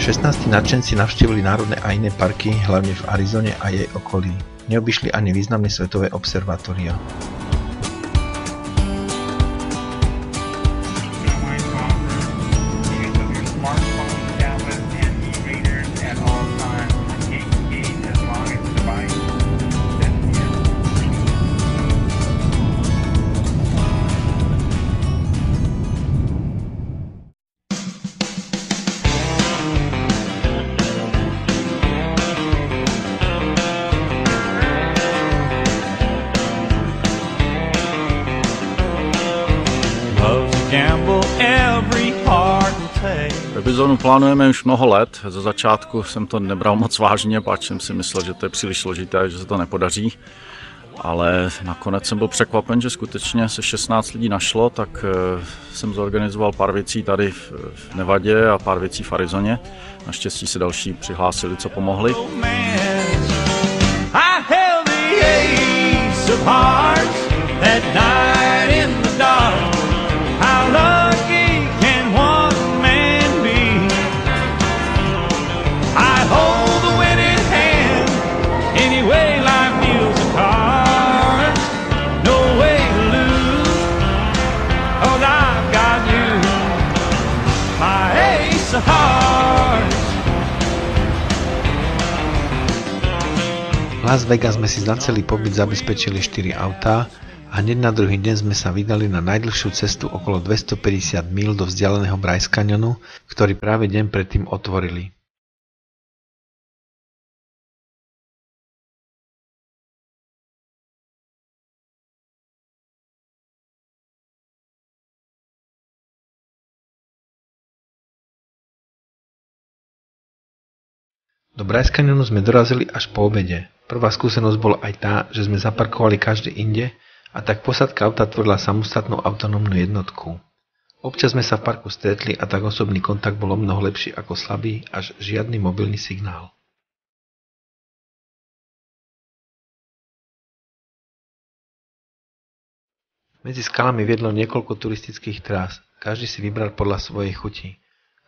16 nadšenci navštívili národné a iné parky, hlavne v Arizone a jej okolí. Neobyšli ani významné svetové observatória. Epizódu plánujeme už mnoho let. Ze začátku jsem to nebral moc vážně, páč jsem si myslel, že to je příliš složité, že se to nepodaří. Ale nakonec jsem byl překvapen, že skutečně se 16 lidí našlo, tak jsem zorganizoval pár věcí tady v Nevadě a pár věcí v Arizoně. Naštěstí se další přihlásili, co pomohli. V Las Vegas sme si za celý pobyt zabezpečili 4 autá a hneď na druhý deň sme sa vydali na najdlhšiu cestu okolo 250 míl do vzdialeného Bryce Canyonu, ktorý práve deň predtým otvorili. Do Bryce Canyonu sme dorazili až po obede. Prvá skúsenosť bola aj tá, že sme zaparkovali každý inde a tak posádka auta tvorila samostatnú autonómnu jednotku. Občas sme sa v parku stretli a tak osobný kontakt bol mnoho lepší ako slabý až žiadny mobilný signál. Medzi skalami viedlo niekoľko turistických trás, každý si vybral podľa svojej chuti.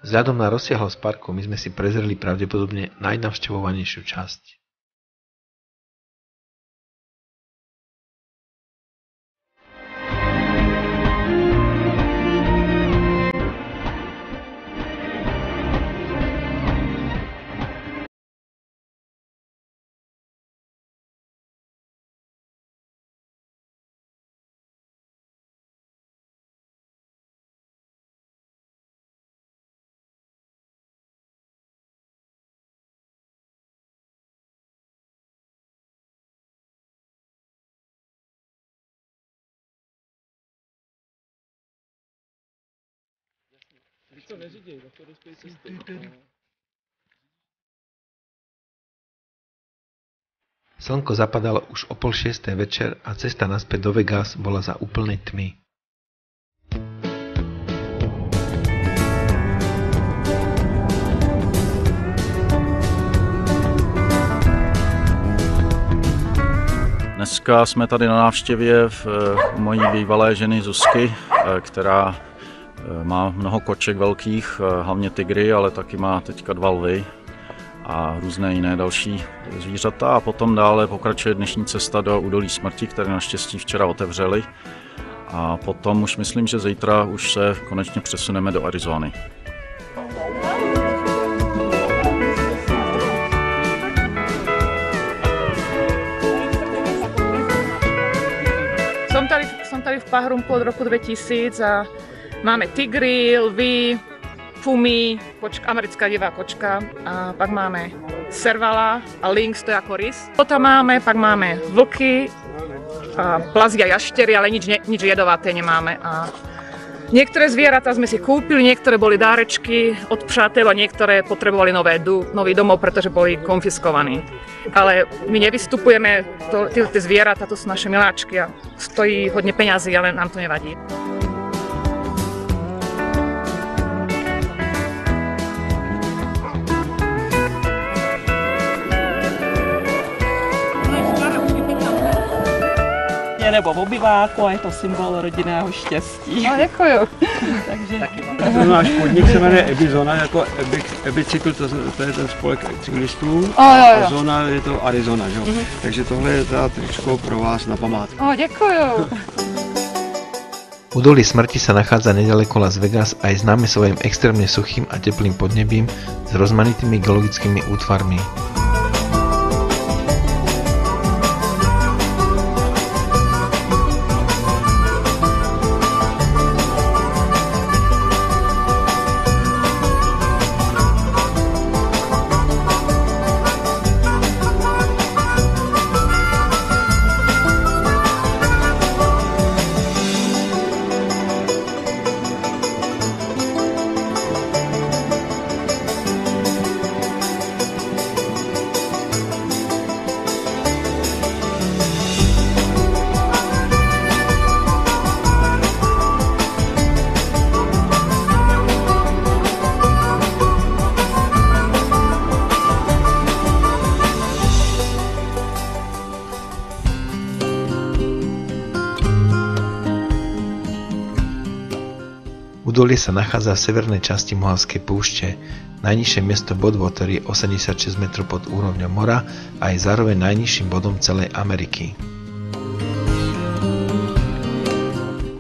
Vzhľadom na rozsiahlosť parku my sme si prezreli pravdepodobne najnavštevovanejšiu časť. Slnko zapadalo už o 5:30 večer a cesta naspäť do Vegas bola za úplnej tmy. Dneska jsme tady na návštěvě mojí bývalé ženy Zuzky, která má mnoho koček velkých, hlavně tygry, ale taky má teďka 2 lvy a různé jiné další zvířata. A potom dále pokračuje dnešní cesta do údolí smrti, které naštěstí včera otevřeli. A potom už myslím, že zítra už se konečně přesuneme do Arizony. Som tady v Pahrumku od roku 2000 a máme tygry, lvy, pumy, americká divá kočka a pak máme servala a lynx, to je ako rys. Potom máme, pak máme vlky, plazy a jaštery, ale nič jedovaté nemáme. A niektoré zvieratá sme si kúpili, niektoré boli dárečky od přátel a niektoré potrebovali nový domov, pretože boli konfiskovaní. Ale my nevystupujeme, tie zvieratá, to sú naše miláčky a stojí hodne peňazí, ale nám to nevadí. domě nebo v obyváku a je to symbol rodinného štěstí. No, děkuju. Takže To náš podnik se jmenuje Ebizona, jako Ebicykl, to je ten spolek cyklistů, Jo. a zóna je to Arizona, že? Takže tohle je teda tričko pro vás na památku. Děkuju. Údolie smrti sa nachádza nedaleko Las Vegas a je známe svojim extrémne suchým a teplým podnebím s rozmanitými geologickými útvarmi. Údolie sa nachádza v severnej časti Mohavskej púšte. Najnižšie miesto Bodwater je 86 metrov pod úrovňou mora a je zároveň najnižším bodom celej Ameriky.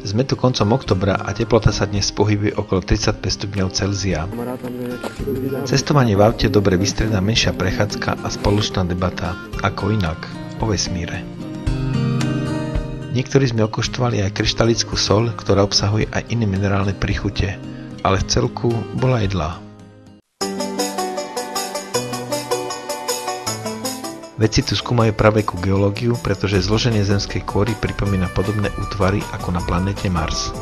Sme tu koncom októbra a teplota sa dnes pohybuje okolo 35 stupňov Celzia. Cestovanie v aute dobre vystrieda menšia prechádzka a spoločná debata. Ako inak? O vesmíre. Niektorí sme okoštovali aj kryštalickú soľ, ktorá obsahuje aj iné minerálne príchute, ale v celku bola jedlá. Vedci tu skúmajú pravekú geológiu, pretože zloženie zemskej kôry pripomína podobné útvary ako na planéte Mars.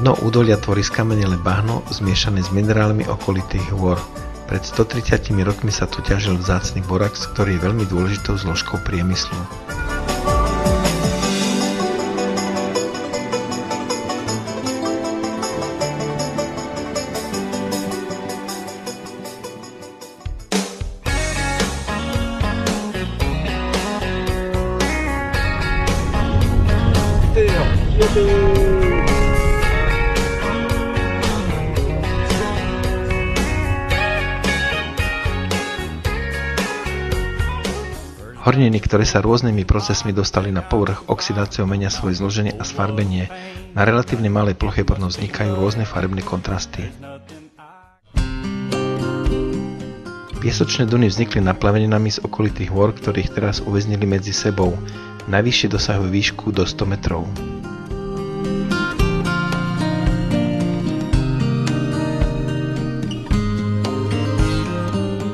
Dno údolia tvorí skamenelé bahno zmiešané s minerálmi okolitých hôr. Pred 130 rokmi sa tu ťažil vzácny borax, ktorý je veľmi dôležitou zložkou priemyslu. Horniny, ktoré sa rôznymi procesmi dostali na povrch, oxidáciou menia svoje zloženie a sfarbenie. Na relatívne malej ploche potom vznikajú rôzne farebné kontrasty. Piesočné duny vznikli naplaveninami z okolitých hôr, ktorých teraz uväznili medzi sebou. Najvyššie dosahujú výšku do 100 metrov.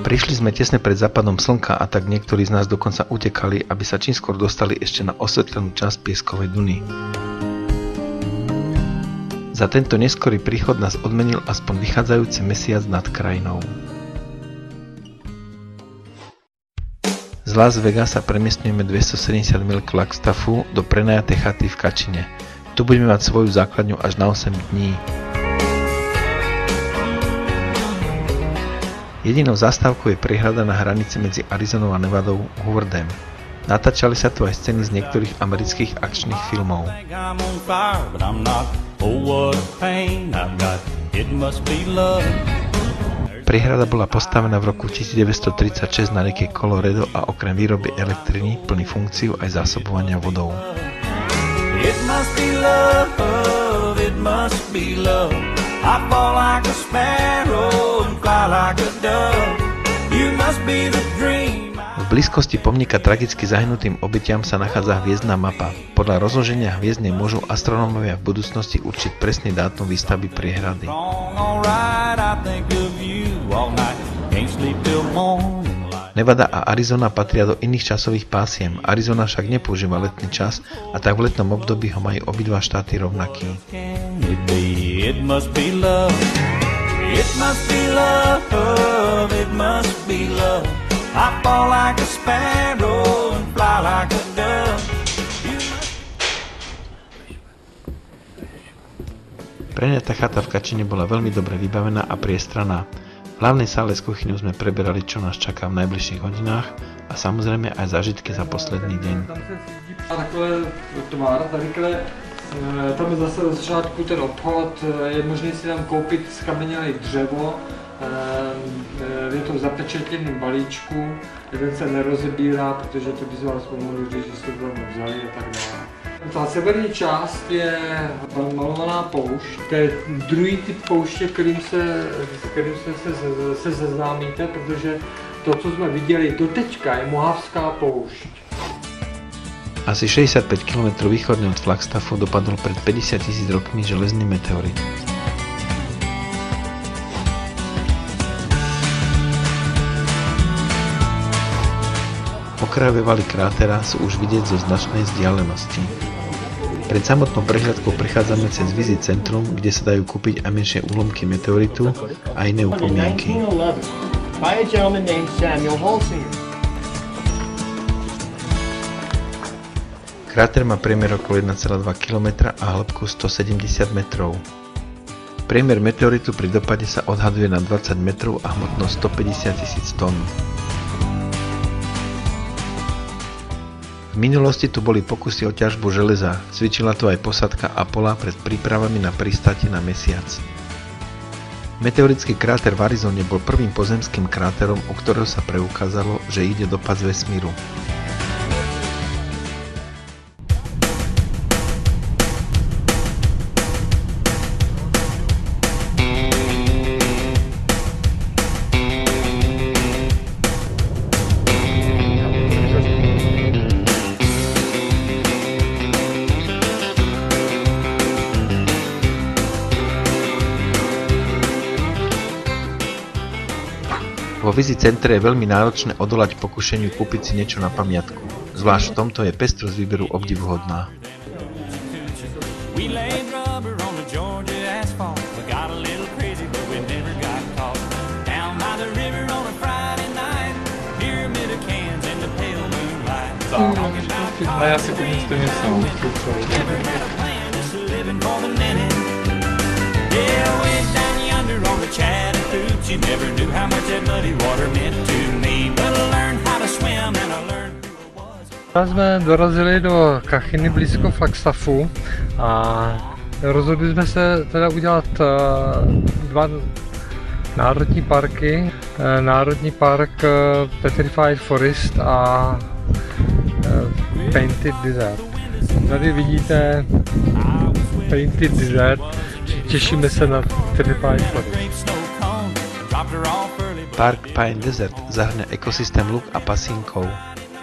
Prišli sme tesne pred západom slnka a tak niektorí z nás dokonca utekali, aby sa čím skôr dostali ešte na osvetlenú časť pieskovej duny. Za tento neskorý príchod nás odmenil aspoň vychádzajúci mesiac nad krajinou. Z Las Vegas sa premiestňujeme 270 mil k Flagstaffu do prenajatej chaty v Kačine. Tu budeme mať svoju základňu až na 8 dní. Jedinou zastávkou je priehrada na hranici medzi Arizonou a Nevadou Hoover Dam. Natáčali sa tu aj scény z niektorých amerických akčných filmov. Priehrada bola postavená v roku 1936 na rieke Colorado a okrem výroby elektriny plní funkciu aj zásobovania vodou. I fall like a sparrow and fly like a dove. You must be the dream. V blízkosti pomníka tragicky zahynutým obetiam sa nachádza hviezdna mapa. Podľa rozloženia hviezdnej môžu astronómovia v budúcnosti určiť presný dátum výstavby priehrady. Nevada a Arizona patria do iných časových pásiem. Arizona však nepoužíva letný čas a tak v letnom období ho majú obidva štáty rovnaký. It must be love, it must be love, it must be love. I fall like a sparrow and fly like a dove. Prenajatá chata v Kačine bola veľmi dobre vybavená a priestranná. V hlavnej sále s kuchyňou sme preberali, čo nás čaká v najbližších hodinách a samozrejme aj zážitky za posledný deň. Takhle tvar, tadyhle, tam je zase od začátku ten obchod, je možné si tam koupit skamenělé dřevo, je to v zapečetěném balíčku, jeden se nerozebírá, protože to by z vás mohli říct, že jste to tam vzali a tak dále. Ta severní část je malovaná poušť, to je druhý typ pouště, kterým se seznámíte, protože to, co jsme viděli doteďka, je Mohavská poušť. Asi 65 km východne od Flagstaffu dopadol pred 50 000 rokmi železný meteorit. Okrajové valy krátera sú už vidieť zo značnej vzdialenosti. Pred samotnou prehliadkou prechádzame cez Visit Centrum, kde sa dajú kúpiť aj menšie úlomky meteoritu a iné upomienky. Kráter má priemer okolo 1,2 km a hĺbku 170 metrov. Priemer meteoritu pri dopade sa odhaduje na 20 metrov a hmotnosť 150 000 tón. V minulosti tu boli pokusy o ťažbu železa, cvičila tu aj posádka Apollo pred prípravami na pristátie na mesiac. Meteorický kráter v Arizone bol prvým pozemským kráterom, u ktorého sa preukázalo, že ide dopad z vesmíru. Vo Visit Centre je veľmi náročné odolať pokušeniu kúpiť si niečo na pamiatku. Zvlášť v tomto je pestrosť výberu obdivuhodná. A já si to místo nesám. You never knew how much that muddy water meant to me, but I learned how to swim and I learned who I was. Jsme dorazili do Kachiny blízko Flagstaffu a rozhodli jsme se teda udělat dva národní parky. Národní park Petrified Forest a Painted Desert. Tady vidíte Painted Desert, těšíme se na Petrified Forest. Park Pine Desert zahrňa ekosystém lúk a pasínkov.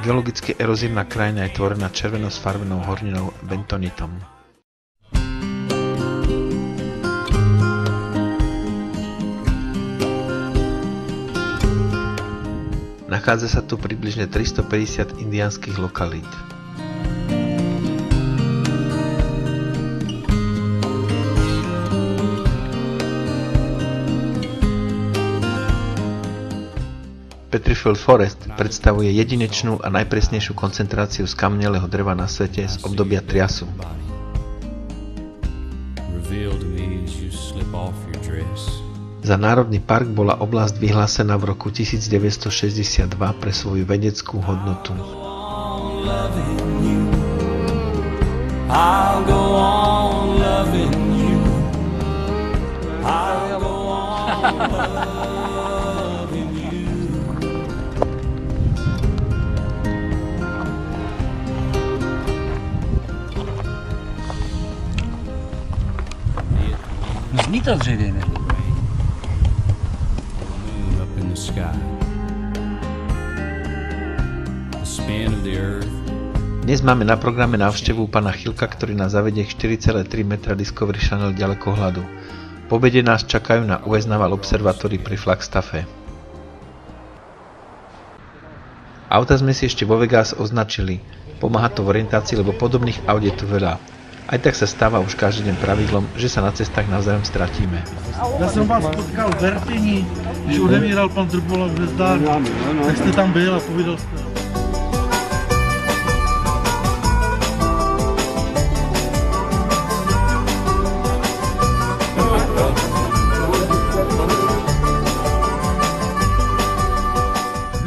Geologicky erozívna krajina je tvorená červeno sfarbenou horninou bentonitom. Nachádza sa tu približne 350 indiánskych lokalít. Petrified Forest predstavuje jedinečnú a najpresnejšiu koncentráciu skamenelého dreva na svete z obdobia triasu. Za národný park bola oblasť vyhlásená v roku 1962 pre svoju vedeckú hodnotu. Zní to dřevě, ne? Dnes máme na programe návštevu pána Chilka, ktorý nás zavedie k 4,3 metra Discovery Channel ďalekohľadu. Po obede nás čakajú na US Naval Observatory pri Flagstaffe. Auta sme si ešte vo Vegas označili. Pomáha to v orientácii, lebo podobných aut je tu veľa. Aj tak sa stáva už každý deň pravidlom, že sa na cestách navzájom stratíme. Já jsem vás potkal v Vertění, když odemíral pan Drbola v Hvězdárně. Jak jste tam byl a povídal jste.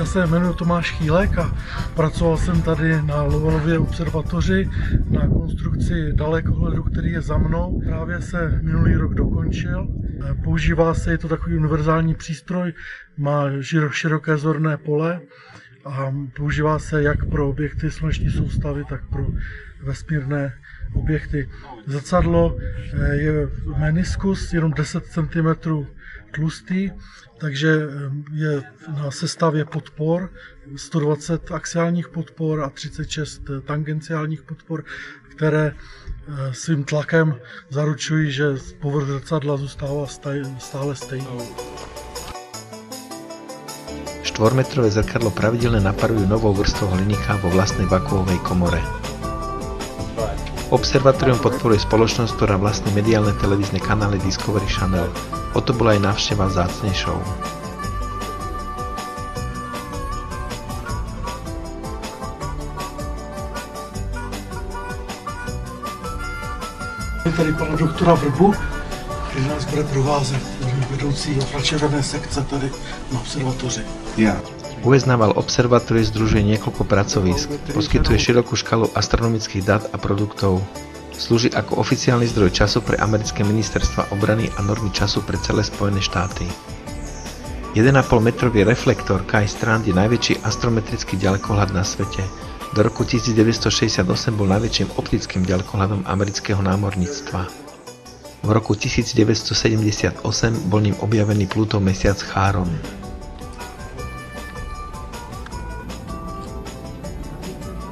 se jmenuji Tomáš Chýlek a pracoval jsem tady na Lovenově observatoři na konstrukci dalekohledu, který je za mnou. Právě se minulý rok dokončil. Používá se, je to takový univerzální přístroj, má široké zorné pole a používá se jak pro objekty sluneční soustavy, tak pro vesmírné objekty. Zrcadlo je meniskus, jenom 10 cm tlustý, takže je na sestavě podpor, 120 axiálních podpor a 36 tangenciálních podpor, které svým tlakem zaručují, že povrch zrcadla zůstává stále stejný. 4-metrové zrkadlo pravidelne naparujú novou vrstvou hliníka vo vlastnej vakuovej komore. Observatórium podporuje spoločnosť, ktorá vlastní mediálne televízne kanály Discovery Channel. O to bola aj návšteva vzácnejšou. Je tady pana doktora Vrbu, který nás bude provázet, vedoucí infračervené sekce tady na observatoři. US Naval Observatory združuje niekoľko pracovísk, poskytuje širokú škálu astronomických dát a produktov. Slúži ako oficiálny zdroj času pre americké ministerstva obrany a normy času pre celé Spojené štáty. 1,5 metrový reflektor Kai Strand je najväčší astrometrický ďalekohľad na svete. Do roku 1968 bol najväčším optickým ďalekohľadom amerického námorníctva. V roku 1978 bol ním objavený Plutov mesiac Cháron.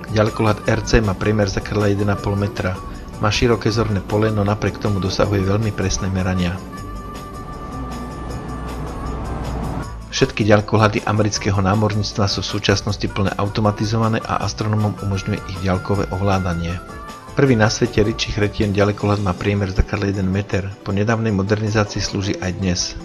Ďalekohľad RC má priemer zrkadla 1,5 metra. Má široké zorné pole, no napriek tomu dosahuje veľmi presné merania. Všetky ďalekohľady amerického námorníctva sú v súčasnosti plne automatizované a astronómom umožňuje ich ďalkové ovládanie. Prvý na svete Ritchie Chrétien ďalekohľad má priemer zrkadla 1 meter. Po nedávnej modernizácii slúži aj dnes.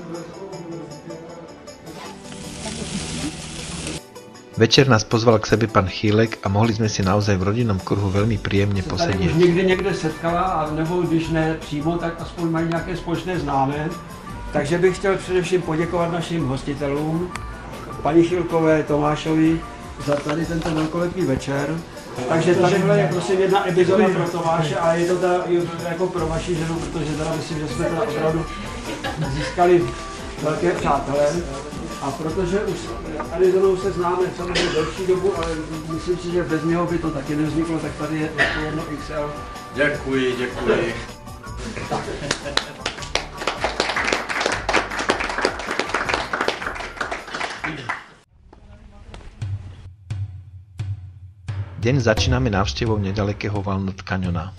Večer nás pozval k sebe pán Chýlek a mohli sme si naozaj v rodinnom kruhu veľmi príjemne posedieť. Někdy někde setkala, a nebo když ne přímo, tak aspoň mají nějaké společné známé. Takže bych chtěl především poděkovat našim hostitelům, paní Chýlkové, Tomášovi, za tady tento velkolepý večer. Takže tadyhle je prosím jedna epizoda pro Tomáše a je to jako pro vaši ženu, protože teda myslím, že jsme teda opravdu získali velké přátelé. A protože už tady mnou se známe samozřejmě delší dobu, ale myslím si, že bez něho by to taky nevzniklo, tak tady je jedno XL. Děkuji. Deň začíname návštevou nedalekého Walnut Canyona.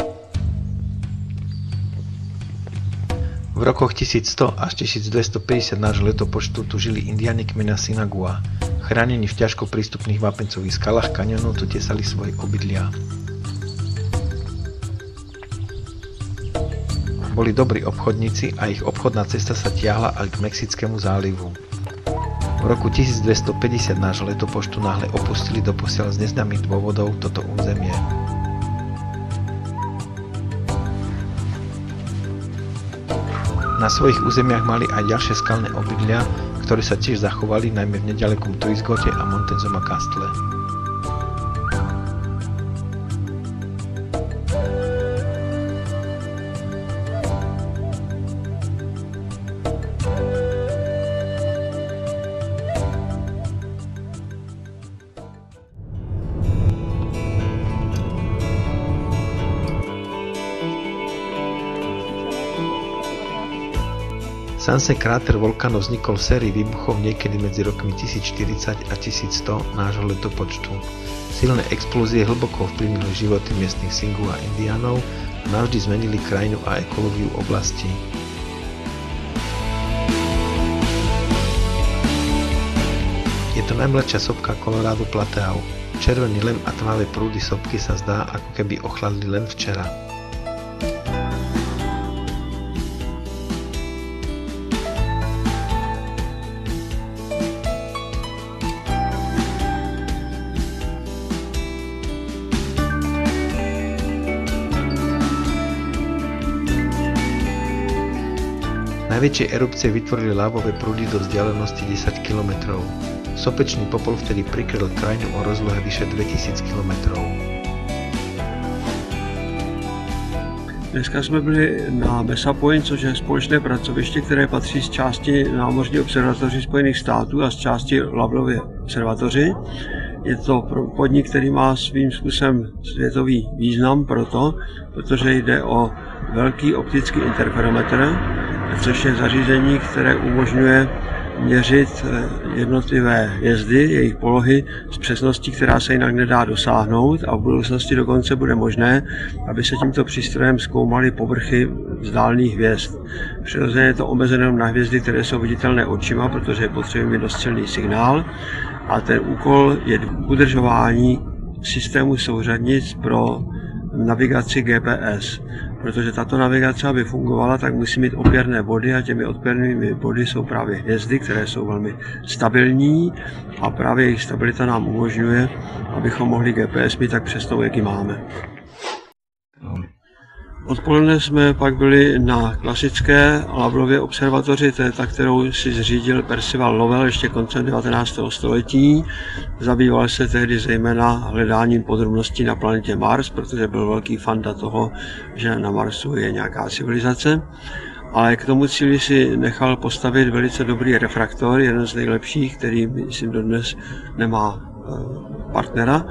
V rokoch 1100 až 1250 nášho letopočtu tu žili indiáni kmeňa Sinagua. Chránení v ťažko prístupných vápencových skalách kaňonu tu tesali svoje obydlia. Boli dobrí obchodníci a ich obchodná cesta sa tiahla aj k Mexickému zálivu. V roku 1250 nášho letopočtu náhle opustili doposiaľ z neznámych dôvodov toto územie. Na svojich územiach mali aj ďalšie skalné obydlia, ktoré sa tiež zachovali najmä v nedalekom Tuizgote a Montezuma Castle. Sanse kráter vulkánu vznikol v sérii výbuchov niekedy medzi rokmi 1040 a 1100 nášho letopočtu. Silné explózie hlboko ovplyvnili životy miestnych Singu a Indiánov a navždy zmenili krajinu a ekológiu oblasti. Je to najmladšia sopka Colorado Plateau. Červený lem a tmavé prúdy sopky sa zdá, ako keby ochladli len včera. Najväčšie erupcie vytvorili lávové prúdy do vzdialenosti 10 km. Sopečný popol vtedy prikryl krajinu o rozlohe vyše 2000 km. Dneska jsme byli na Mesa Point, což je společné pracoviště, které patří z části Námořní observatoři Spojených států a z části Lovelovy observatoři. Je to podnik, který má svým způsobem světový význam protože jde o velký optický interferometr, což je zařízení, které umožňuje měřit jednotlivé hvězdy, jejich polohy s přesností, která se jinak nedá dosáhnout, a v budoucnosti dokonce bude možné, aby se tímto přístrojem zkoumaly povrchy vzdálených hvězd. Přirozeně je to omezeno na hvězdy, které jsou viditelné očima, protože potřebujeme dost silný signál, a ten úkol je udržování systému souřadnic pro navigaci GPS. Protože tato navigace, aby fungovala, tak musí mít opěrné body, a těmi opěrnými body jsou právě hvězdy, které jsou velmi stabilní, a právě jejich stabilita nám umožňuje, abychom mohli GPS mít tak přesnou, jak ji máme. Odpoledne jsme pak byli na klasické Lovelově observatoři, to je ta, kterou si zřídil Percival Lowell ještě koncem 19. století. Zabýval se tehdy zejména hledáním podrobností na planetě Mars, protože byl velký fanda toho, že na Marsu je nějaká civilizace. Ale k tomu cíli si nechal postavit velice dobrý refraktor, jeden z nejlepších, který, myslím, dodnes nemá partnera.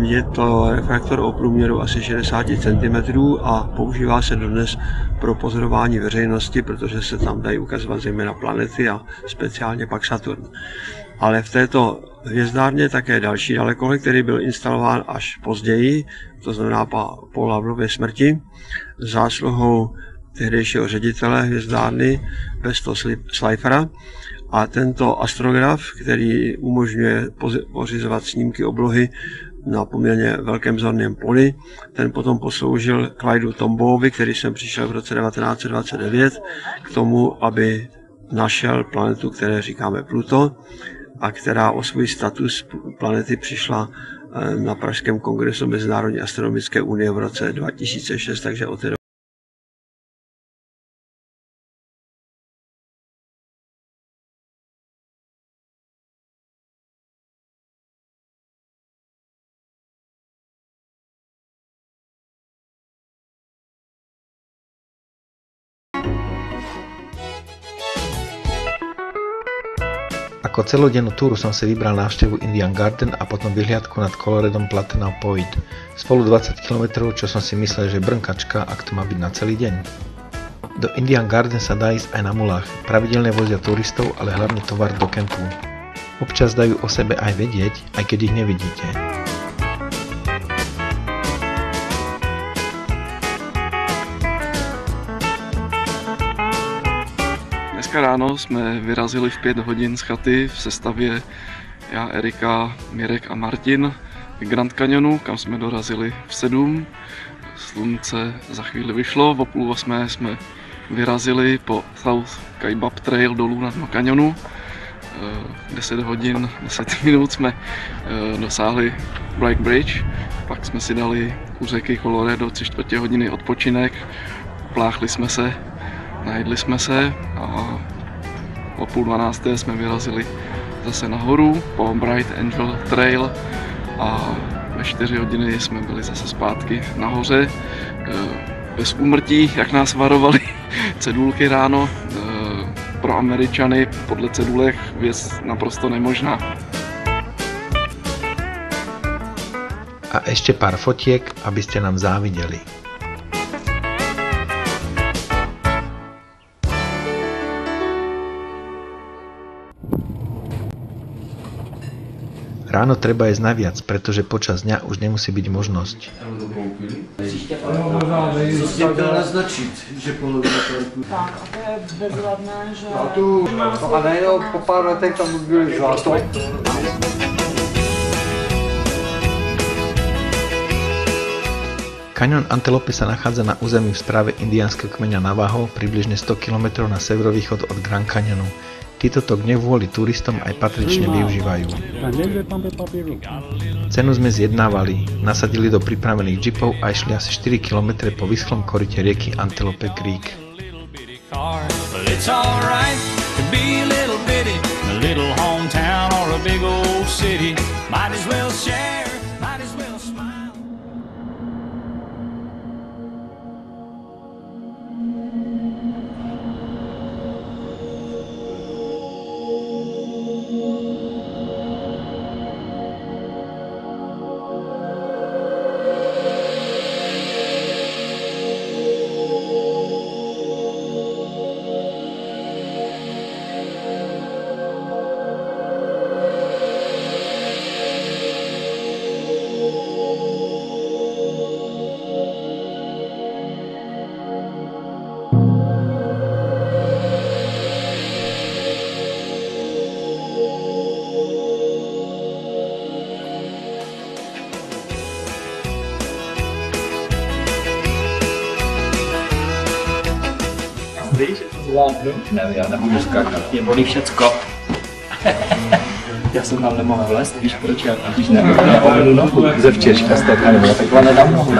Je to refraktor o průměru asi 60 cm a používá se dodnes pro pozorování veřejnosti, protože se tam dají ukazovat zejména planety a speciálně pak Saturn. Ale v této hvězdárně také další dalekohled, který byl instalován až později, to znamená po Lovelově smrti, zásluhou tehdejšího ředitele hvězdárny Vesto Slipera. A tento astrograf, který umožňuje pořizovat snímky oblohy na poměrně velkém zorném poli, ten potom posloužil Clydu Tombauovi, který sem přišel v roce 1929 k tomu, aby našel planetu, které říkáme Pluto, a která o svůj status planety přišla na Pražském kongresu Mezinárodní astronomické unie v roce 2006, takže od té doby. Ako celodennú túru som si vybral návštevu Indian Garden a potom vyhliadku nad Coloredom Platinum Point. Spolu 20 km, čo som si myslel, že brnkačka, ak to má byť na celý deň. Do Indian Garden sa dá ísť aj na mulách. Pravidelne vozia turistov, ale hlavne tovar do kempu. Občas dajú o sebe aj vedieť, aj keď ich nevidíte. Dneska ráno jsme vyrazili v 5 hodin z chaty v sestavě já, Erika, Mirek a Martin k Grand Canyonu, kam jsme dorazili v 7. Slunce za chvíli vyšlo, o 7:30 jsme vyrazili po South Kaibab Trail dolů na dno kanionu. 10 hodin, 10 minut jsme dosáhli Black Bridge, pak jsme si dali u řeky Colorado 3/4 hodiny odpočinek, pláchli jsme se, najedli jsme se a o 11:30 jsme vyrazili zase nahoru po Bright Angel Trail a ve 4 hodiny jsme byli zase zpátky nahoře. Bez úmrtí, jak nás varovali cedulky ráno, pro Američany podle cedulek věc naprosto nemožná. A ešte pár fotiek, aby ste nám závideli. Ráno treba jesť naviac, pretože počas dňa už nemusí byť možnosť. naznačit, že Tak, a to je bezvadné, že... A nejenom po pár letech tam byli zlato. Kaňon Antelope sa nachádza na území v správe indiánskeho kmeňa Navajo, približne 100 km na severovýchod od Grand Canyonu. Títo tok kvôli turistom aj patrične využívajú. Cenu sme zjednávali, nasadili do pripravených džipov a išli asi 4 km po vyschlom koryte rieky Antelope Creek. Well, it's alright to be a little bitty, a little hometown or a big city. Might as well share, might as well smile. Víš, že to zvládnu? Ne, já nebudu skákat, mě bolí všecko. Já jsem tam nemohl vlézt, víš proč? Já když nemohnu nohu ze včeška stát, nebo takhle nedám nohu.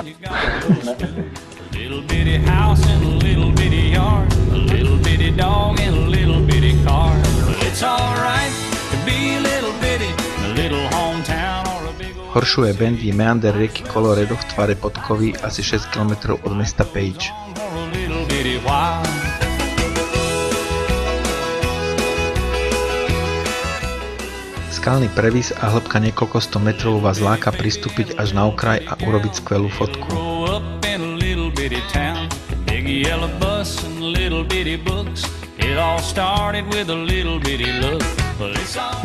Horšuje Bend je meander rieky Colorado v tvare podkovy asi 6 km od mesta Page. Skalný previs a hĺbka niekoľko 100 metrov vás láka pristúpiť až na okraj a urobiť skvelú fotku.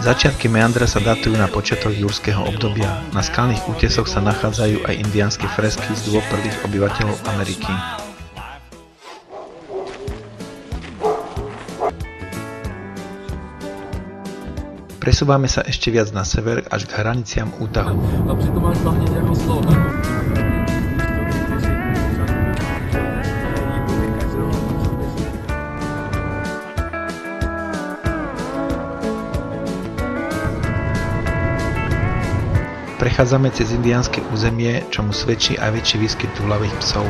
Začiatky meandra sa datujú na počiatok jurského obdobia. Na skalných útesoch sa nachádzajú aj indiánske fresky z dôb prvých obyvateľov Ameriky. Presúvame sa ešte viac na sever až k hraniciam Utahu. Prechádzame cez indiánske územie, čomu svedčí aj väčší výskyt túlavých psov.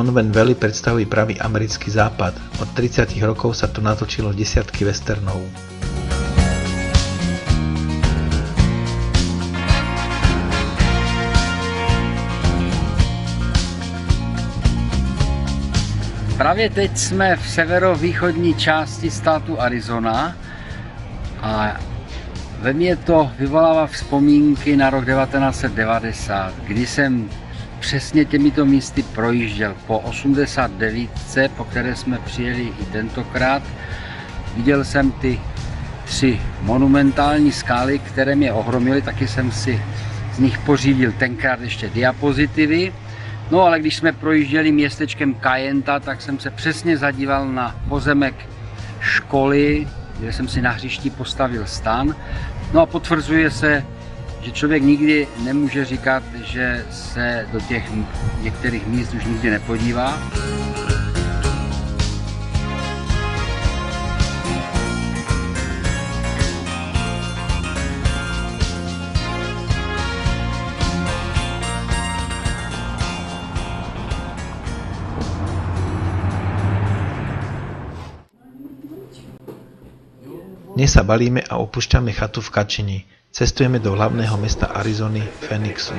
Monument Valley predstavuje pravý americký západ. Od 30 rokov sa tu natočilo desiatky westernov. Právě teď jsme v severovýchodní části státu Arizona a ve mně to vyvolává vzpomínky na rok 1990, kdy jsem přesně těmito místy projížděl po 89, po které jsme přijeli i tentokrát. Viděl jsem ty 3 monumentální skály, které mě ohromily, taky jsem si z nich pořídil tenkrát ještě diapozitivy. No ale když jsme projížděli městečkem Kayenta, tak jsem se přesně zadíval na pozemek školy, kde jsem si na hřišti postavil stan. No a potvrzuje se, že člověk nikdy nemůže říkat, že se do těch některých míst už nikdy nepodívá. Dnes sa balíme a opúšťame chatu v Kačini. Cestujeme do hlavného mesta Arizony, Phoenixu.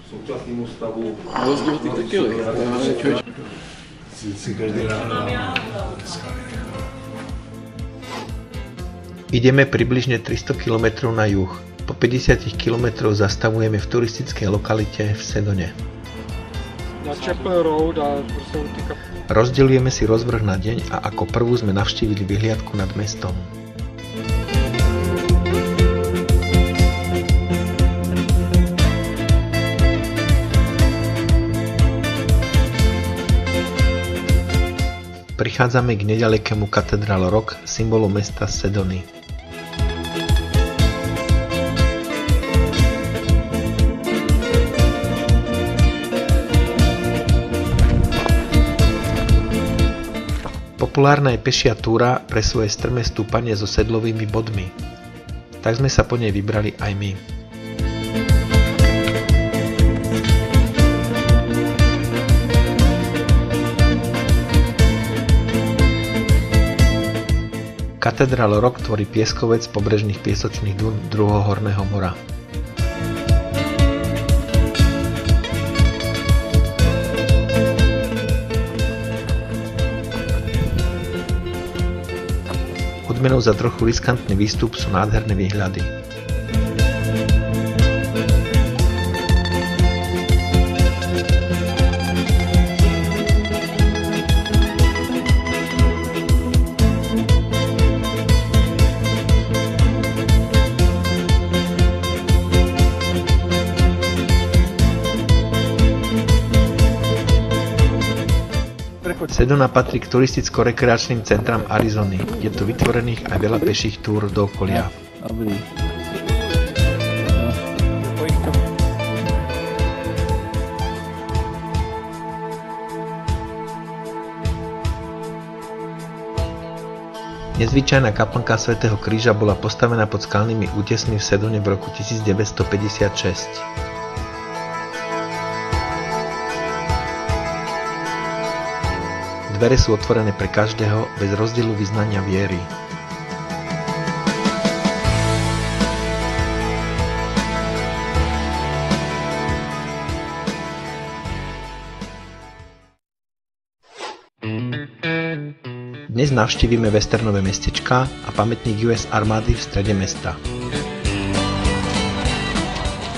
Současnému stavu. Rozdíl ty tekily. Ideme približne 300 km na juh. Po 50 km zastavujeme v turistickej lokalite v Sedone. Na Chapel Road a Rozdeľujeme si rozvrh na deň a ako prvú sme navštívili vyhliadku nad mestom. prichádzame k nedalekému Cathedral Rock, symbolu mesta Sedony. Populárna je pešia túra pre svoje strmé stúpanie so sedlovými bodmi. Tak sme sa po nej vybrali aj my. Cathedral Rock tvorí pieskovec pobrežných piesočných dún druhohorného mora. Odmenou za trochu riskantný výstup sú nádherné výhľady. Sedona patrí k turisticko-rekreačným centram Arizony. Je tu vytvorených aj veľa peších túr do okolia. Nezvyčajná kaplnka Svätého Kríža bola postavená pod skalnými útesmi v Sedone v roku 1956. Dvere sú otvorené pre každého bez rozdielu vyznania viery. Dnes navštívime westernové mestečka a pamätník US armády v strede mesta.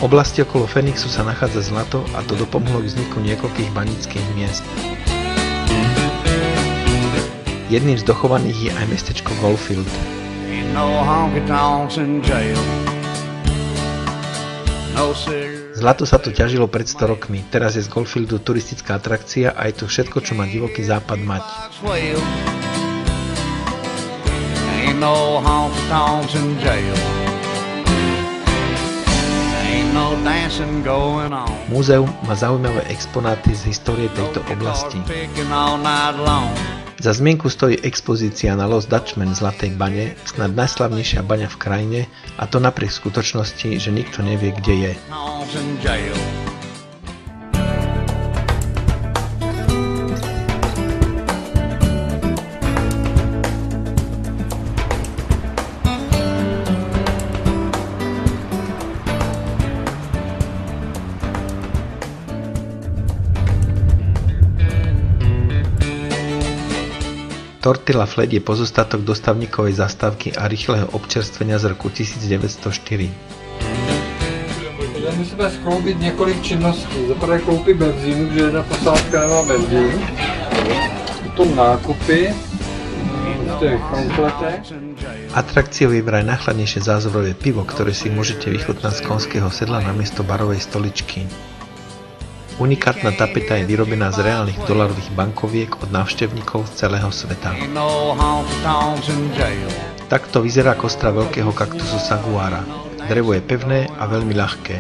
V oblasti okolo Phoenixu sa nachádza zlato a to dopomohlo k vzniku niekoľkých baníckych miest. Jedným z dochovaných je aj mestečko Goldfield. Zlato sa tu ťažilo pred 100 rokmi, teraz je z Goldfieldu turistická atrakcia a je tu všetko, čo má divoký západ mať. Múzeum má zaujímavé exponáty z histórie tejto oblasti. Za zmienku stojí expozícia na Lost Dutchman v Zlatej bane, snad najslavnejšia baňa v krajine, a to napriek skutočnosti, že nikto nevie, kde je. Tortilla Flat je pozostatok dostavníkovej zastávky a rýchleho občerstvenia z roku 1904. Musíme skloubit několik činností. Za prvé koupit benzínu, protože jedna posádka nemá benzín. Potom nákupy v těch kompletech. Atrakciou je vraj najchladnejšie zázvorové pivo, ktoré si môžete vychutnať z konského sedla namiesto barovej stoličky. Unikátna tapeta je vyrobená z reálnych dolarových bankoviek od návštevníkov z celého sveta. Takto vyzerá kostra veľkého kaktusu saguára. Drevo je pevné a veľmi ľahké.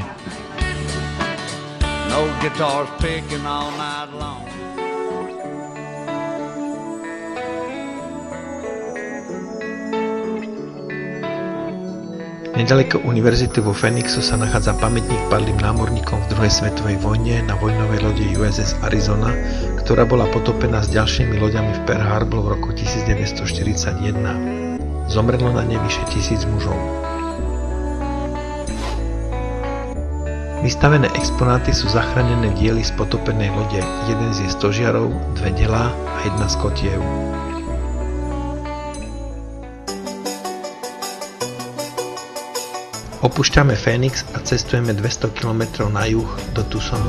Nedaleko univerzity vo Phoenixu sa nachádza pamätník padlým námorníkom v druhej svetovej vojne na vojnovej lode USS Arizona, ktorá bola potopená s ďalšími loďami v Pearl Harbor v roku 1941. Zomrelo na nej vyše 1000 mužov. Vystavené exponáty sú zachránené diely z potopenej lode, jeden z jej stožiarov, 2 delá a 1 z kotiev. Opúšťame Phoenix a cestujeme 200 km na juh do Tucsonu.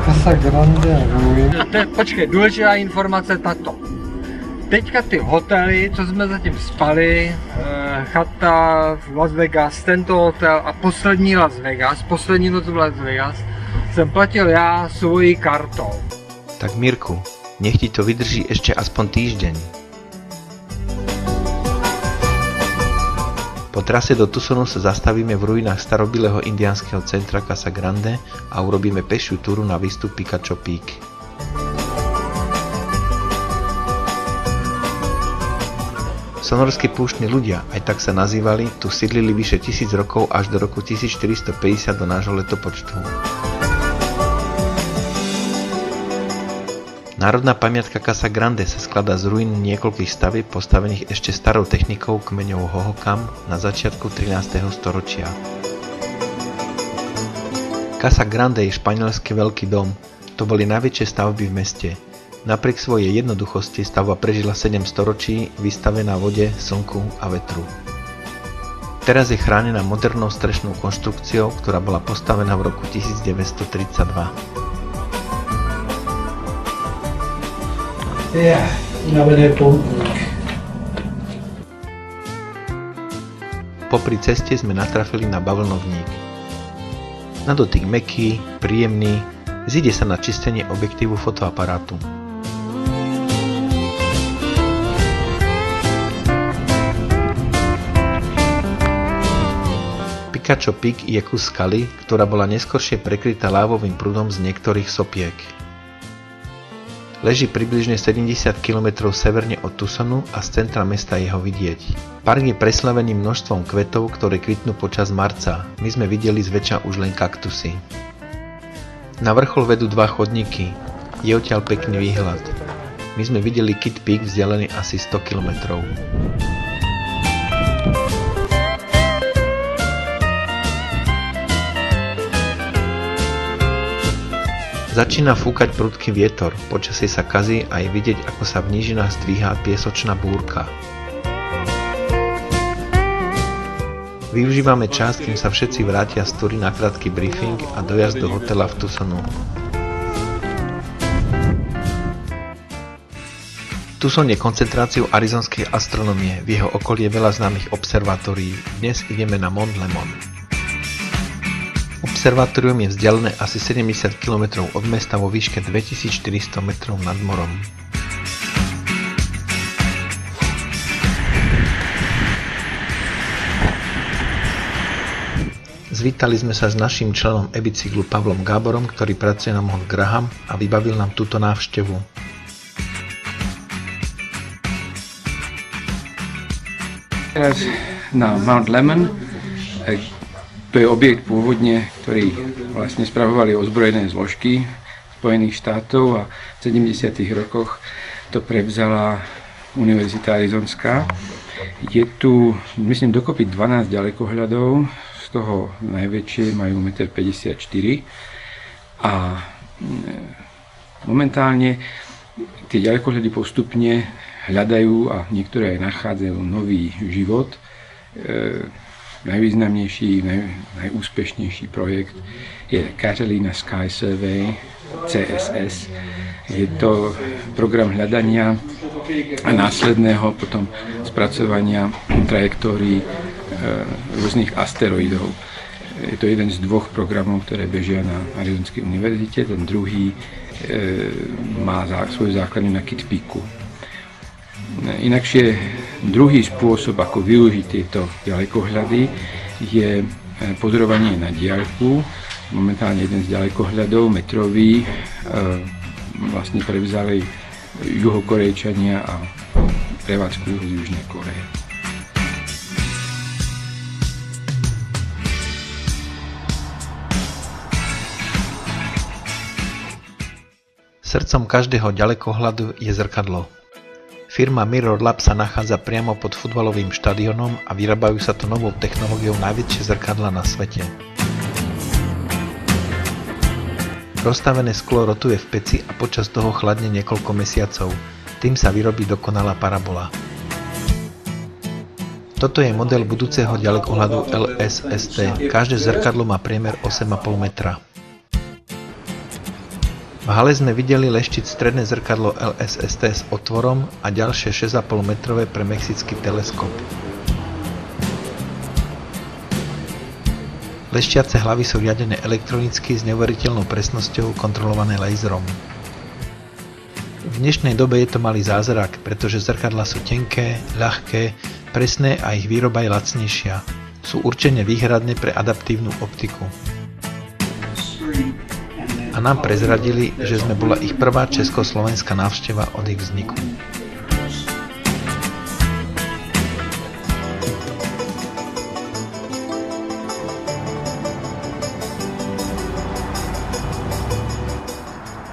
Casa Grande Ruin. Počkej, důležitá informace tato. Teďka ty hotely, co jsme zatím spali, chata v Las Vegas, tento hotel a poslední Las Vegas, poslední noc v Las Vegas, jsem platil já svojí kartou. Tak Mirku, Nech ti to vydrží ešte aspoň týždeň. Po trase do Tucsonu sa zastavíme v ruinách starobilého indiánskeho centra Casa Grande a urobíme pešiu túru na výstup Picacho Peak. Sonorskí púštni ľudia, aj tak sa nazývali, tu sídlili vyše 1000 rokov až do roku 1450 do nášho letopočtu. Národná pamiatka Casa Grande sa skladá z ruín niekoľkých stavieb postavených ešte starou technikou kmeňov Hohokam na začiatku 13. storočia. Casa Grande je španielský veľký dom. To boli najväčšie stavby v meste. Napriek svojej jednoduchosti stavba prežila 7 storočí, vystavená vode, slnku a vetru. Teraz je chránená modernou strešnou konštrukciou, ktorá bola postavená v roku 1932. Popri ceste sme natrafili na bavlnovník. Na dotyk mäkký, príjemný, zíde sa na čistenie objektívu fotoaparátu. Picacho Peak je kus skaly, ktorá bola neskoršie prekrytá lávovým prúdom z niektorých sopiek. Leží približne 70 km severne od Tucsonu a z centra mesta je ho vidieť. Park je preslavený množstvom kvetov, ktoré kvitnú počas marca. My sme videli zväčša už len kaktusy. Na vrchol vedú 2 chodníky. Je odtiaľ pekný výhľad. My sme videli Kitt Peak vzdialený asi 100 km. Začína fúkať prudký vietor, počasie sa kazí a je vidieť, ako sa v nížinách zdvíha piesočná búrka. Využívame čas, kým sa všetci vrátia z túry na krátky briefing a dojazd do hotela v Tucsonu. Tucson je koncentráciou arizonskej astronómie, v jeho okolí je veľa známych observatórií. Dnes ideme na Mont Lemmon. Observatórium je vzdialené asi 70 km od mesta vo výške 2400 metrov nad morom. Zvítali sme sa s naším členom e-bicyklu Pavlom Gáborom, ktorý pracuje na Mount Graham a vybavil nám túto návštevu. Teraz na Mount Lemmon. To je objekt pôvodne, ktorý vlastne spravovali ozbrojené zložky Spojených štátov a v 70. rokoch to prevzala Univerzita Arizonská. Je tu, myslím, dokopy 12 ďalekohľadov, z toho najväčšie majú 1,54 m a momentálne tie ďalekohľady postupne hľadajú a niektoré aj nachádzajú nový život. Najvýznamnejší, najúspešnejší projekt je Catalina Sky Survey, CSS. Je to program hľadania a následného potom spracovania trajektórií rôznych asteroidov. Je to jeden z 2 programov, ktoré bežia na Arizonskej univerzite, ten druhý má svoju základňu na Kitt Peaku. Inakšie druhý spôsob, ako využiť tieto ďalekohľady, je pozorovanie na diaľku. Momentálne jeden z ďalekohľadov, metrový, vlastne prevzali Juhokorejčania a prevádzkujú z Južnej Koreje. Srdcom každého ďalekohľadu je zrkadlo. Firma Mirror Lab sa nachádza priamo pod futbalovým štadiónom a vyrábajú sa to novou technológiou najväčšie zrkadlá na svete. Rozstavené sklo rotuje v peci a počas toho chladne niekoľko mesiacov. Tým sa vyrobí dokonalá parabola. Toto je model budúceho ďalekohľadu LSST. Každé zrkadlo má priemer 8,5 metra. V hale sme videli leštiť stredné zrkadlo LSST s otvorom a ďalšie 6,5 metrové pre mexický teleskop. Leštiace hlavy sú riadené elektronicky s neuveriteľnou presnosťou kontrolované laserom. V dnešnej dobe je to malý zázrak, pretože zrkadlá sú tenké, ľahké, presné a ich výroba je lacnejšia. Sú určene výhradné pre adaptívnu optiku. A nám prezradili, že sme bola ich prvá československá návšteva od ich vzniku.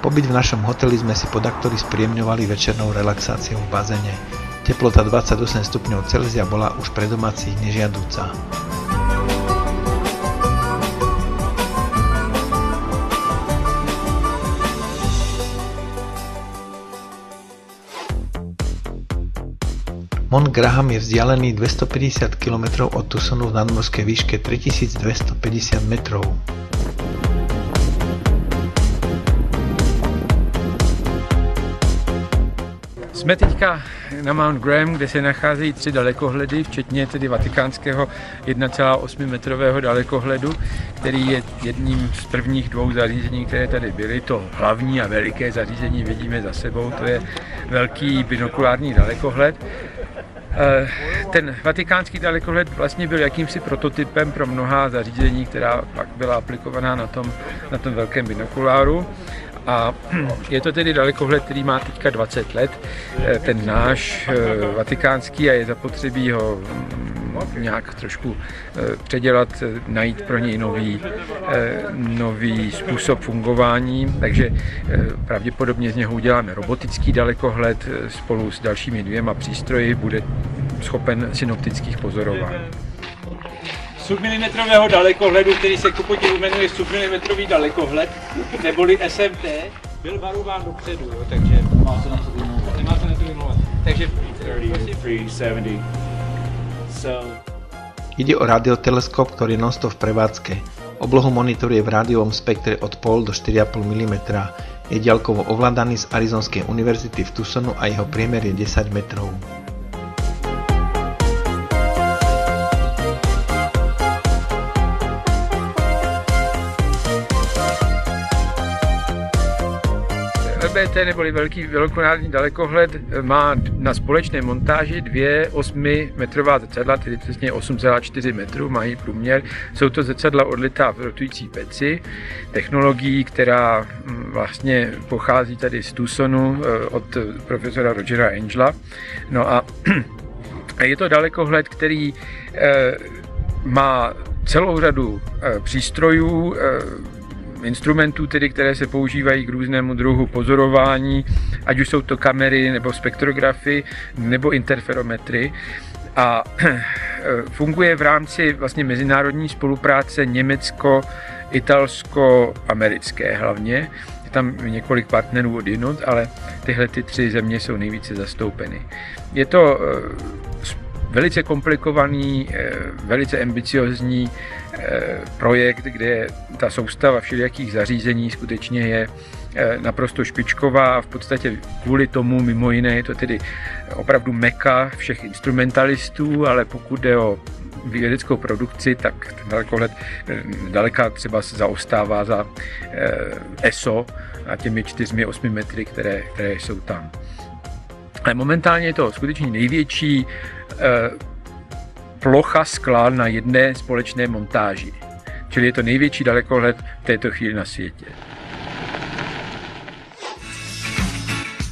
Pobyt v našom hoteli sme si podaktori spríjemňovali večernou relaxáciou v bazéne. Teplota 28 stupňov Celzia bola už pre domácich nežiaduca. Mont Graham je vzdialený 250 km od Tucsonu v nadmorskej výške 3250 metrov. Jsme teďka na Mount Graham, kde se nacházejí 3 dalekohledy, včetně tedy vatikánského 1,8 metrového dalekohledu, který je jedním z prvních 2 zařízení, které tady byly. To hlavní a veliké zařízení vidíme za sebou, to je velký binokulární dalekohled. Ten vatikánský dalekohled vlastně byl jakýmsi prototypem pro mnohá zařízení, která pak byla aplikovaná na tom velkém binokuláru. A je to tedy dalekohled, který má teďka 20 let, ten náš vatikánský, a je zapotřebí ho nějak trošku předělat, najít pro něj nový způsob fungování, takže pravděpodobně z něho uděláme robotický dalekohled spolu s dalšími 2 přístroji, bude schopen synoptických pozorování. Submilimetrového dalekohledu, který se kupodivu jmenuje submilimetrový dalekohled, neboli SMT, byl varován dopředu, jo, takže nemá se na to vymlouvat. Takže 3370. Ide o radioteleskop, ktorý je non-stop v prevádzke. Oblohu monitoruje v rádiovom spektre od 0,5 do 4,5 mm. Je diaľkovo ovládaný z Arizonskej univerzity v Tucsonu a jeho priemer je 10 metrov. LBT neboli velký binokulární dalekohled má na společné montáži 2 8metrová zrcadla, tedy přesně 8,4 metrů mají průměr. Jsou to zrcadla odlitá v rotující peci, technologií, která vlastně pochází tady z Tucsonu od profesora Rogera Angela. No a je to dalekohled, který má celou řadu přístrojů, instrumentů, tedy, které se používají k různému druhu pozorování, ať už jsou to kamery, nebo spektrografy, nebo interferometry. A funguje v rámci vlastně mezinárodní spolupráce německo-italsko-americké hlavně. Je tam několik partnerů odjinud, ale tyhle 3 země jsou nejvíce zastoupeny. Je to velice komplikovaný, velice ambiciozní projekt, kde ta soustava všelijakých zařízení skutečně je naprosto špičková. V podstatě kvůli tomu, mimo jiné, je to tedy opravdu meka všech instrumentalistů, ale pokud jde o vědeckou produkci, tak ten dalekohled daleka třeba zaostává za ESO a těmi 4 8 metry, které jsou tam. Ale momentálně je to skutečně největší plocha skla na jedné společné montáži. Čili je to největší dalekohled v této chvíli na světě.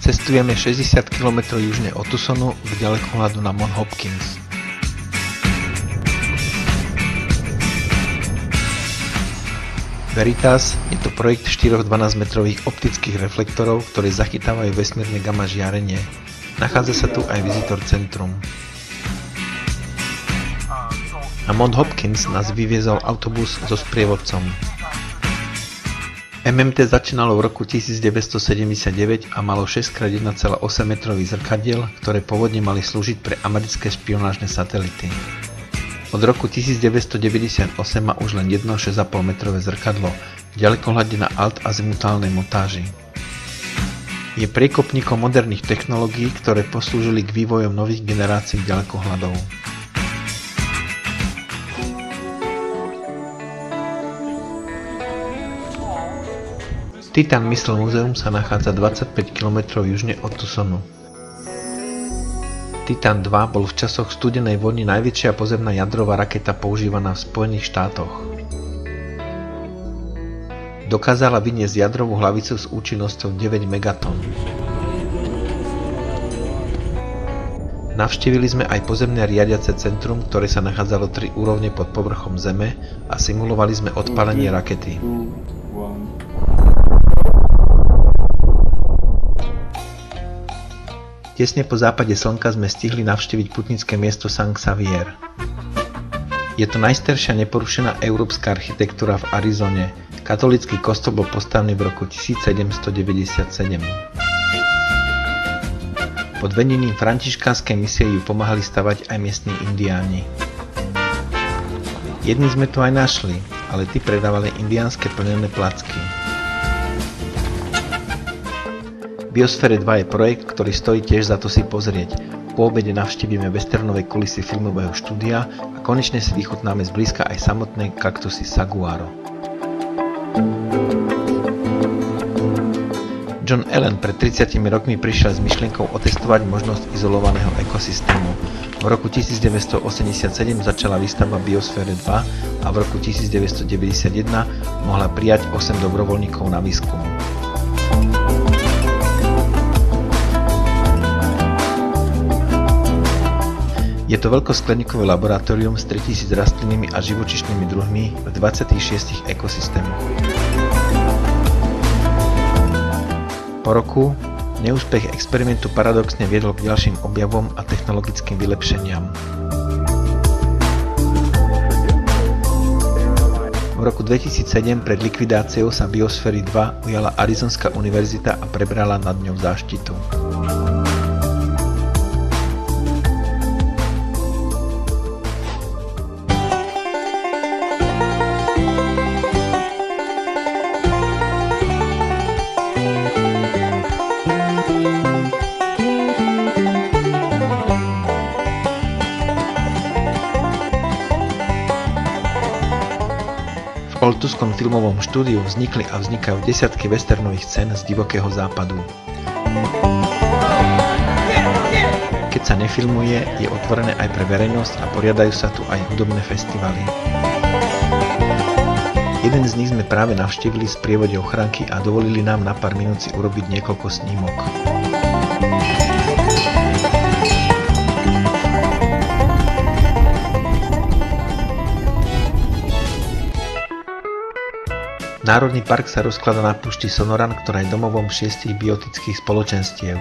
Cestujeme 60 km južne od Tucsonu v ďalekohľadu na Mount Hopkins. Veritas je to projekt 4 12-metrových optických reflektorov, ktoré zachytávajú vesmírne gamma žiarenie. Nachádza sa tu aj Visitor Centrum. Na Mount Hopkins nás vyviezol autobus so sprievodcom. MMT začínalo v roku 1979 a malo 6x1,8 metrový zrkadiel, ktoré pôvodne mali slúžiť pre americké špionážne satelity. Od roku 1998 má už len jedno 6,5 metrové zrkadlo v ďalekohľade na alt-azimutálnej montáži. Je priekopníkom moderných technológií, ktoré poslúžili k vývojom nových generácií ďalekohľadov. Titan Missile Museum sa nachádza 25 km južne od Tucsonu. Titan II bol v časoch studenej vojny najväčšia pozemná jadrová raketa používaná v Spojených štátoch. Dokázala vyniesť jadrovú hlavicu s účinnosťou 9 megatón. Navštívili sme aj pozemné riadiace centrum, ktoré sa nachádzalo 3 úrovne pod povrchom Zeme a simulovali sme odpálenie rakety. Tesne po západe slnka sme stihli navštíviť putnické miesto San Xavier. Je to najstaršia neporušená európska architektúra v Arizone. Katolícky kostol bol postavený v roku 1797. Pod vedením františkánskej misie ju pomáhali stavať aj miestni indiáni. Jedni sme tu aj našli, ale tí predávali indiánske plnené placky. Biosféra 2 je projekt, ktorý stojí tiež za to si pozrieť. Po obede navštívime westernové kulisy filmového štúdia a konečne si vychutnáme zblízka aj samotné kaktusy saguaro. John Allen pred 30 rokmi prišiel s myšlienkou otestovať možnosť izolovaného ekosystému. V roku 1987 začala výstavba Biosféry 2 a v roku 1991 mohla prijať 8 dobrovoľníkov na výskum. Je to veľkoskleníkové laboratórium s 3000 rastlinnými a živočíšnymi druhmi v 26 ekosystémoch. Po roku neúspech experimentu paradoxne viedol k ďalším objavom a technologickým vylepšeniam. V roku 2007 pred likvidáciou sa Biosféry 2 ujala Arizonská univerzita a prebrala nad ňou záštitu. V Oltuskom filmovom štúdiu vznikli a vznikajú desiatky westernových scén z divokého západu. Keď sa nefilmuje, je otvorené aj pre verejnosť a poriadajú sa tu aj hudobné festivaly. Jeden z nich sme práve navštívili v sprievode ochránky a dovolili nám na pár minút si urobiť niekoľko snímok. Národný park sa rozkladá na púšti Sonoran, ktorá je domovom 6 biotických spoločenstiev.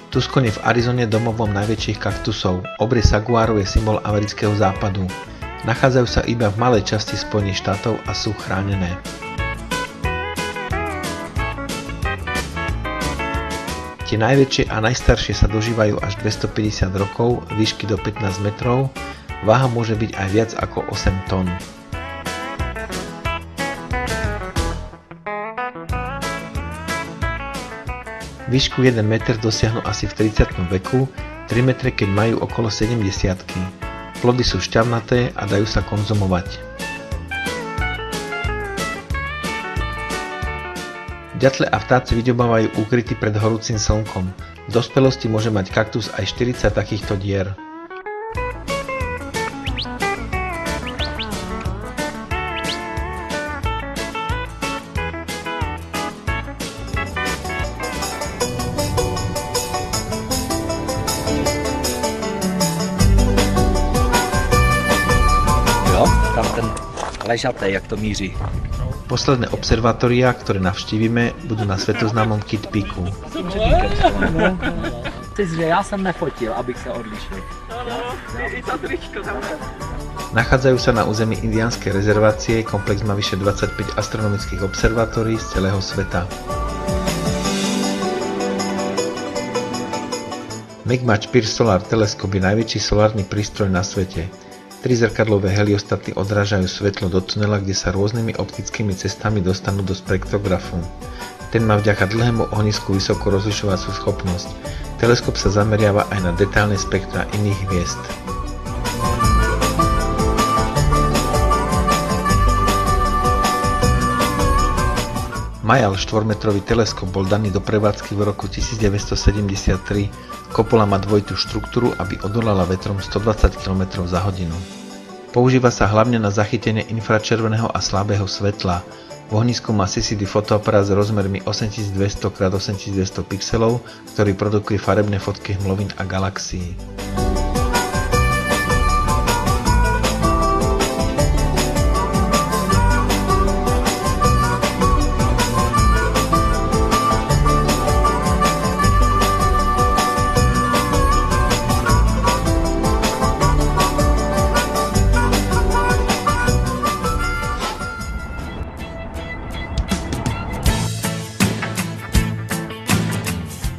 Tucson je v Arizone domovom najväčších kaktusov. Obry saguaro je symbol amerického západu. Nachádzajú sa iba v malej časti Spojených štátov a sú chránené. Tie najväčšie a najstaršie sa dožívajú až 250 rokov, výšky do 15 metrov, váha môže byť aj viac ako 8 tón. Výšku 1 meter dosiahnu asi v 30. veku, 3 metre keď majú okolo 70-ky. Plody sú šťavnaté a dajú sa konzumovať. Ďatle a vtáci vyďobávajú úkryty pred horúcim slnkom. V dospelosti môže mať kaktus aj 40 takýchto dier. Tam ten ležatej, jak to míří. Posledné observatória, ktoré navštívime, budú na svetoznámom Kitt Peaku. Já jsem nefotil, abych se odlišil. Nachádzajú sa na území indiánskej rezervácie, komplex má vyše 25 astronomických observatórií z celého sveta. Mi'kmaq Pierce Solar Telescope je najväčší solárny prístroj na svete. 3 zrkadlové heliostaty odrážajú svetlo do tunela, kde sa rôznymi optickými cestami dostanú do spektrografu. Ten má vďaka dlhému ohnisku vysokú rozlišovaciu schopnosť. Teleskop sa zameriava aj na detailné spektra iných hviezd. Majal 4-metrový teleskop bol daný do prevádzky v roku 1973. Kopola má dvojitú štruktúru, aby odolala vetrom 120 km za hodinu. Používa sa hlavne na zachytenie infračerveného a slabého svetla. V ohnisku má CCD fotoaparát s rozmermi 8200x8200 pixelov, ktorý produkuje farebné fotky hmlovín a galaxií.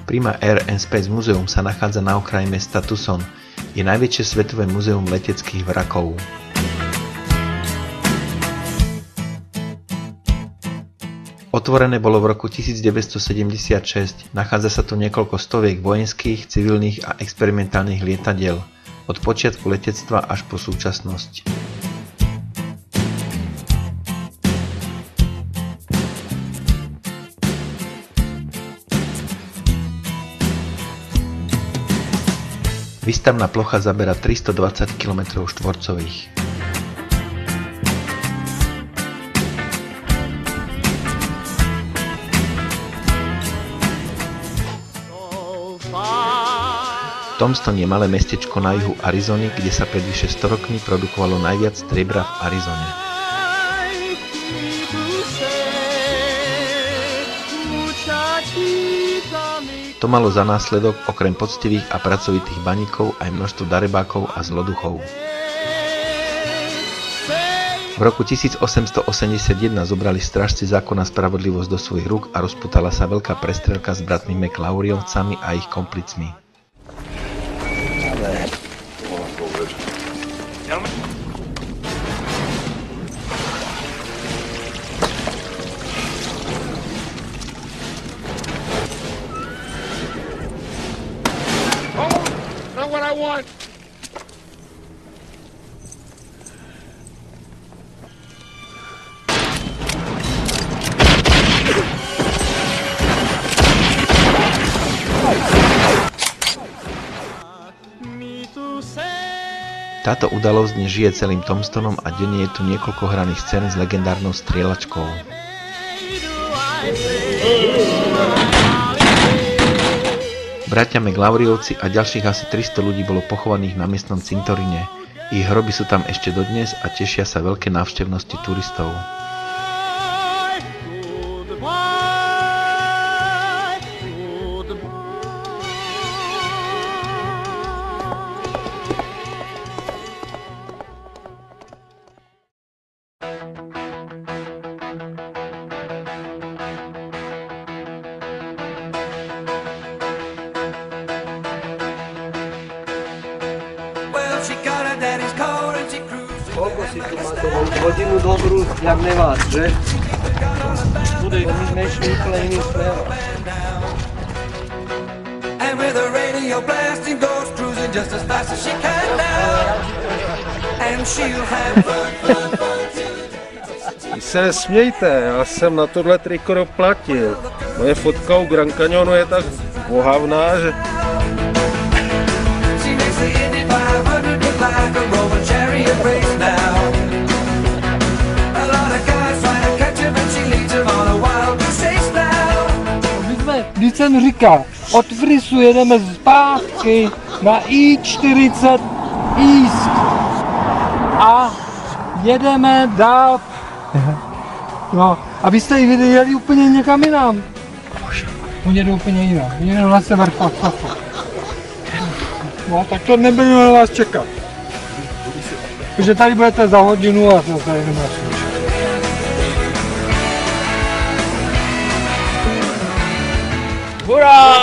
Prima Air and Space Museum sa nachádza na okraji mesta Tucson. Je najväčšie svetové muzeum leteckých vrakov. Otvorené bolo v roku 1976. Nachádza sa tu niekoľko stoviek vojenských, civilných a experimentálnych lietadiel. Od počiatku letectva až po súčasnosť. Výstavná plocha zabera 320 km štvorcových. Tombstone je malé mestečko na juhu Arizony, kde sa pred vyše 100 rokmi produkovalo najviac striebra v Arizone. To malo za následok okrem poctivých a pracovitých baníkov aj množstvo darebákov a zloduchov. V roku 1881 zobrali strážci zákona spravodlivosť do svojich rúk a rozputala sa veľká prestrelka s bratmi McLauriovcami a ich komplicmi. Táto udalosť dnes žije celým Tombstonom a denne je tu niekoľko hraných scén s legendárnou strieľačkou. Bratia McLauriovci a ďalších asi 300 ľudí bolo pochovaných na miestnom cintoríne. Ich hroby sú tam ešte dodnes a tešia sa veľké návštevnosti turistov. Koľko si tu máte? Hodinu dobrú, jak neváš, že? My sme šli úplne iným smerom. Vy se nesmějte, já jsem na tohle triko doplatil. Moje fotka u Grand Canyonu je tak ohavná, že... Když jsem říkal, od Frisu jedeme zpátky na I-40 East a jedeme dál. No, a vy jste jeli úplně někam jinam. Oni jedou úplně jinam, oni jedou na sever Fasafu. No, tak to nebylo na vás čekat. Protože tady budete za hodinu a to tady nemáš nič. Hurá!